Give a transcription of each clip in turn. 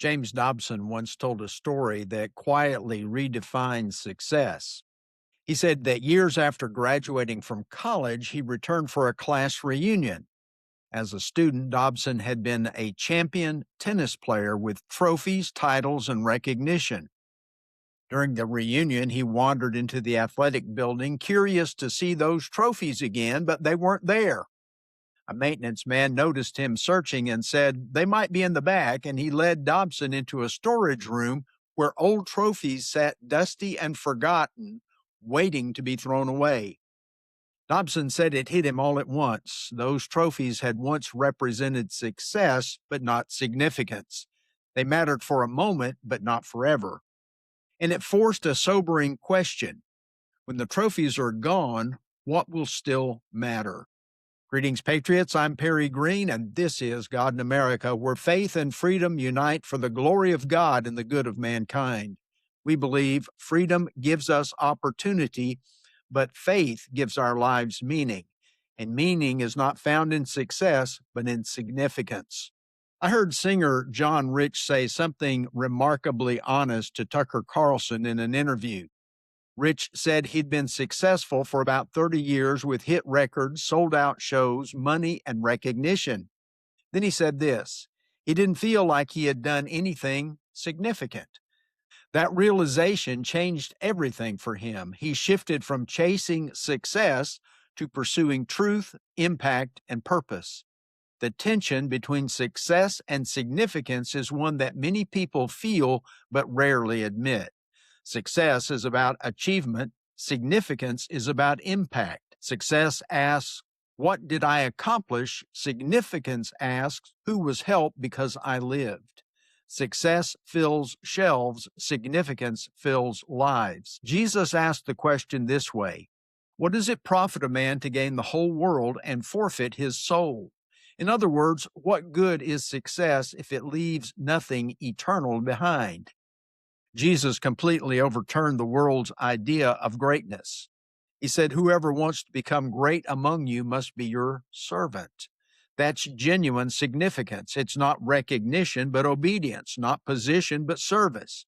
James Dobson once told a story that quietly redefined success. He said that years after graduating from college, he returned for a class reunion. As a student, Dobson had been a champion tennis player with trophies, titles, and recognition. During the reunion, he wandered into the athletic building, curious to see those trophies again, but they weren't there. A maintenance man noticed him searching and said they might be in the back, and he led Dobson into a storage room where old trophies sat dusty and forgotten, waiting to be thrown away. Dobson said it hit him all at once. Those trophies had once represented success, but not significance. They mattered for a moment, but not forever. And it forced a sobering question. When the trophies are gone, what will still matter? Greetings, Patriots. I'm Perry Greene, and this is God in America, where faith and freedom unite for the glory of God and the good of mankind. We believe freedom gives us opportunity, but faith gives our lives meaning. And meaning is not found in success, but in significance. I heard singer John Rich say something remarkably honest to Tucker Carlson in an interview. Rich said he'd been successful for about 30 years with hit records, sold out shows, money, and recognition. Then he said this: he didn't feel like he had done anything significant. That realization changed everything for him. He shifted from chasing success to pursuing truth, impact, and purpose. The tension between success and significance is one that many people feel but rarely admit. Success is about achievement. Significance is about impact. Success asks, what did I accomplish? Significance asks, who was helped because I lived? Success fills shelves. Significance fills lives. Jesus asked the question this way: what does it profit a man to gain the whole world and forfeit his soul? In other words, what good is success if it leaves nothing eternal behind? Jesus completely overturned the world's idea of greatness. He said, whoever wants to become great among you must be your servant. That's genuine significance. It's not recognition, but obedience, not position, but service.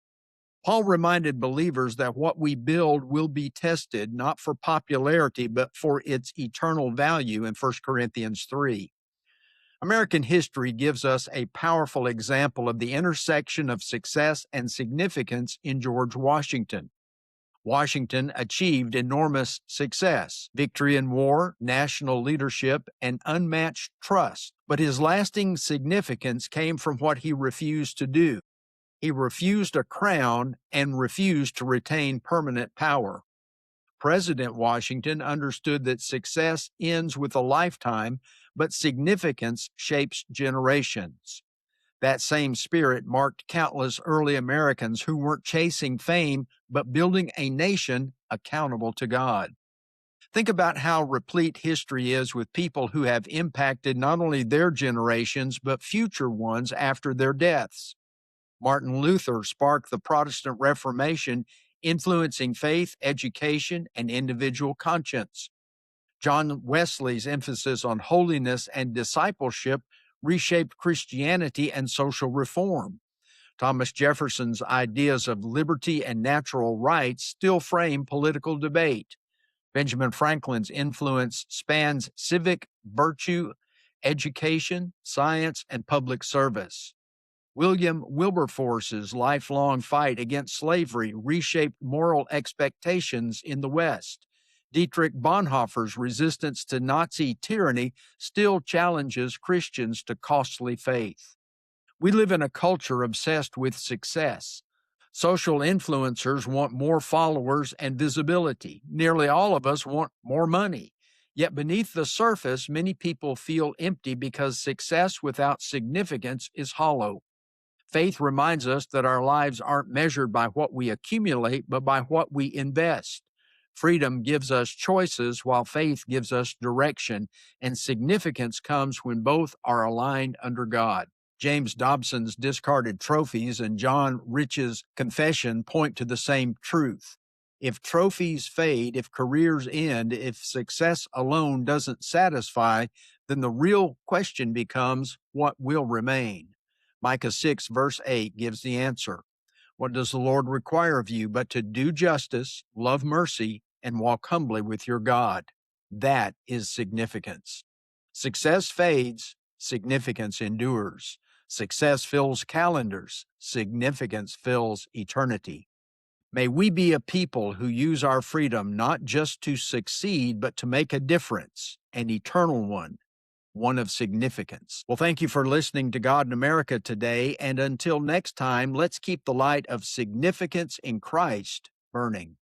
Paul reminded believers that what we build will be tested, not for popularity, but for its eternal value in 1 Corinthians 3. American history gives us a powerful example of the intersection of success and significance in George Washington. Washington achieved enormous success, victory in war, national leadership, and unmatched trust. But his lasting significance came from what he refused to do. He refused a crown and refused to retain permanent power. President Washington understood that success ends with a lifetime, but significance shapes generations. That same spirit marked countless early Americans who weren't chasing fame, but building a nation accountable to God. Think about how replete history is with people who have impacted not only their generations, but future ones after their deaths. Martin Luther sparked the Protestant Reformation, influencing faith, education, and individual conscience. John Wesley's emphasis on holiness and discipleship reshaped Christianity and social reform. Thomas Jefferson's ideas of liberty and natural rights still frame political debate. Benjamin Franklin's influence spans civic virtue, education, science, and public service. William Wilberforce's lifelong fight against slavery reshaped moral expectations in the West. Dietrich Bonhoeffer's resistance to Nazi tyranny still challenges Christians to costly faith. We live in a culture obsessed with success. Social influencers want more followers and visibility. Nearly all of us want more money. Yet beneath the surface, many people feel empty because success without significance is hollow. Faith reminds us that our lives aren't measured by what we accumulate, but by what we invest. Freedom gives us choices, while faith gives us direction, and significance comes when both are aligned under God. James Dobson's discarded trophies and John Rich's confession point to the same truth. If trophies fade, if careers end, if success alone doesn't satisfy, then the real question becomes, what will remain? Micah 6, verse 8 gives the answer. What does the Lord require of you but to do justice, love mercy, and walk humbly with your God? That is significance. Success fades, significance endures. Success fills calendars, significance fills eternity. May we be a people who use our freedom not just to succeed, but to make a difference, an eternal one of significance. Well, thank you for listening to God in America today. And until next time, let's keep the light of significance in Christ burning.